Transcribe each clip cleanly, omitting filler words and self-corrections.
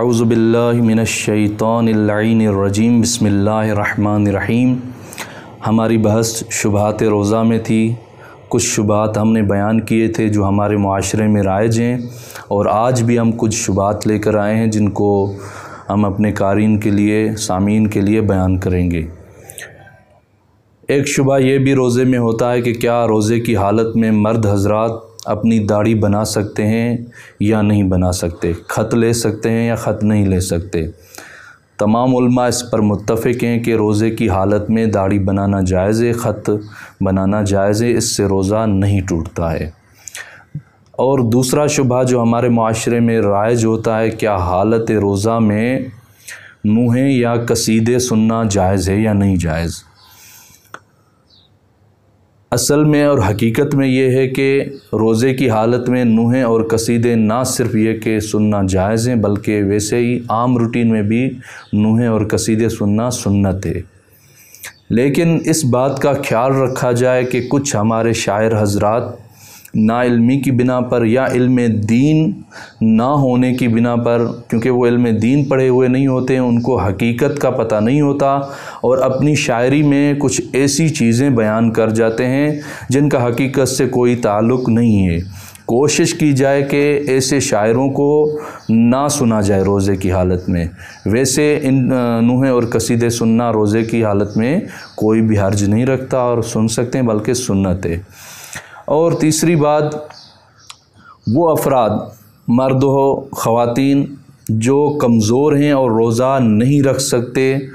अऊज़ु बिल्लाहि मिनश्शैतानिर्रजीम बिस्मिल्लाहिर्रहमानिर्रहीम। हमारी बहस शुबहात रोज़ा में थी। कुछ शुबहात हमने बयान किए थे जो हमारे मुआशरे में राइज हैं, और आज भी हम कुछ शुबहात लेकर आए हैं जिनको हम अपने कारीन के लिए, सामीन के लिए बयान करेंगे। एक शुबहा ये भी रोज़े में होता है कि क्या रोज़े की हालत में मर्द हज़रात अपनी दाढ़ी बना सकते हैं या नहीं बना सकते, ख़त ले सकते हैं या ख़त नहीं ले सकते। तमाम उलमा इस पर मुत्तफ़िक़ हैं कि रोज़े की हालत में दाढ़ी बनाना जायज़ है, ख़त बनाना जायज़ है, इससे रोज़ा नहीं टूटता है। और दूसरा शुबहा जो हमारे मुआशरे में राइज होता है, क्या हालत रोज़ा में नूहें या कसीदे सुनना जायज़ है या नहीं जायज़। असल में और हकीकत में ये है कि रोज़े की हालत में नूहें और कसीदे ना सिर्फ ये कि सुनना जायज़ हैं, बल्कि वैसे ही आम रूटीन में भी नूहें और कसीदे सुनना सुन्नत है। लेकिन इस बात का ख्याल रखा जाए कि कुछ हमारे शायर हज़रात नाइल्मी की बिना पर या इल्म दीन ना होने की बिना पर, क्योंकि वो इल्म दीन पढ़े हुए नहीं होते हैं, उनको हकीकत का पता नहीं होता, और अपनी शायरी में कुछ ऐसी चीज़ें बयान कर जाते हैं जिनका हकीकत से कोई ताल्लुक़ नहीं है। कोशिश की जाए कि ऐसे शायरों को ना सुना जाए रोज़े की हालत में। वैसे इन नूहें और कसीदे सुनना रोज़े की हालत में कोई भी हर्ज नहीं रखता और सुन सकते हैं, बल्कि सुन्नत है। और तीसरी बात, वो अफराद मर्द हो ख़वातीन जो कमज़ोर हैं और रोज़ा नहीं रख सकते,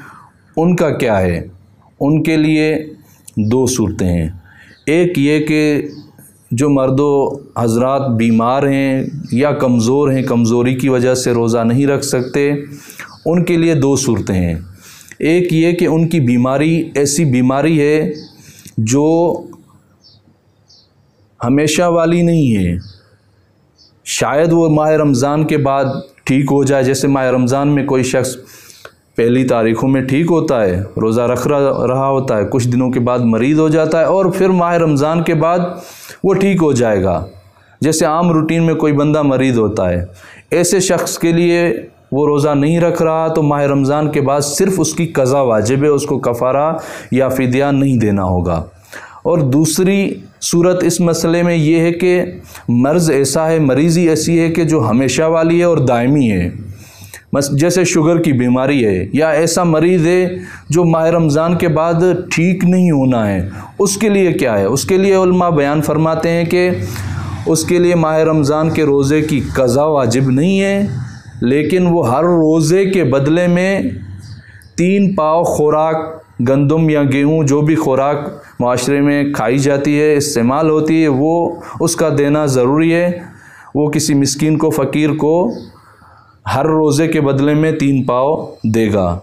उनका क्या है। उनके लिए दो सूरतें हैं। एक ये कि जो मर्दो हज़रात बीमार हैं या कमज़ोर हैं, कमज़ोरी की वजह से रोज़ा नहीं रख सकते, उनके लिए दो सूरतें हैं। एक ये कि उनकी बीमारी ऐसी बीमारी है जो हमेशा वाली नहीं है, शायद वो माह रमज़ान के बाद ठीक हो जाए। जैसे माह रमज़ान में कोई शख्स पहली तारीख़ों में ठीक होता है, रोज़ा रख रहा होता है, कुछ दिनों के बाद मरीज़ हो जाता है और फिर माह रमज़ान के बाद वो ठीक हो जाएगा। जैसे आम रूटीन में कोई बंदा मरीज़ होता है, ऐसे शख्स के लिए वो रोज़ा नहीं रख रहा तो माह रमज़ान के बाद सिर्फ़ उसकी क़ज़ा वाजिब है, उसको कफ़ारा या फ़िदिया नहीं देना होगा। और दूसरी सूरत इस मसले में ये है कि मर्ज़ ऐसा है, मरीज़ी ऐसी है कि जो हमेशा वाली है और दायमी है। जैसे शुगर की बीमारी है, या ऐसा मरीज़ है जो माह रमज़ान के बाद ठीक नहीं होना है, उसके लिए क्या है। उसके लिए उलमा बयान फरमाते हैं कि उसके लिए माह रमज़ान के रोज़े की क़ज़ा वाजिब नहीं है, लेकिन वो हर रोज़े के बदले में 3 पाव खुराक गंदम या गेहूँ, जो भी खुराक माशरे में खाई जाती है, इस्तेमाल होती है, वो उसका देना ज़रूरी है। वो किसी मिस्कीन को, फ़कीर को हर रोज़े के बदले में 3 पाव देगा।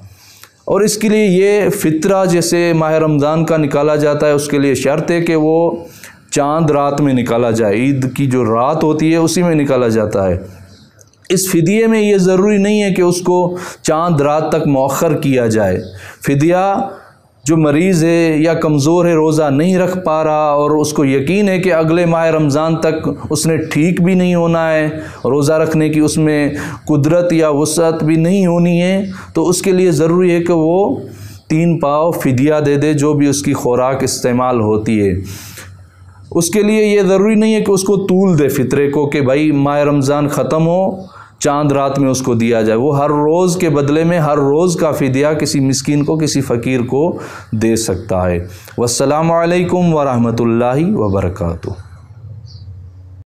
और इसके लिए ये फ़ितरा जैसे माह रमज़ान का निकाला जाता है, उसके लिए शर्त है कि वो चाँद रात में निकाला जाए। ईद की जो रात होती है उसी में निकाला जाता है। इस फ़िदिये में ये ज़रूरी नहीं है कि उसको चाँद रात तक मौखर किया जाए। फ़िदिया जो मरीज़ है या कमज़ोर है, रोज़ा नहीं रख पा रहा और उसको यकीन है कि अगले माह रमज़ान तक उसने ठीक भी नहीं होना है, रोज़ा रखने की उसमें कुदरत या वसअत भी नहीं होनी है, तो उसके लिए ज़रूरी है कि वो 3 पाव फ़िदिया दे दे, जो भी उसकी खुराक इस्तेमाल होती है। उसके लिए ये ज़रूरी नहीं है कि उसको तूल दे फ़ितरे को कि भाई माह रमज़ान ख़त्म हो, चांद रात में उसको दिया जाए। वो हर रोज़ के बदले में हर रोज़ का फ़िदिया किसी मिस्कीन को, किसी फ़कीर को दे सकता है। वस्सलामु अलैकुम व रहमतुल्लाहि व बरकातुहू।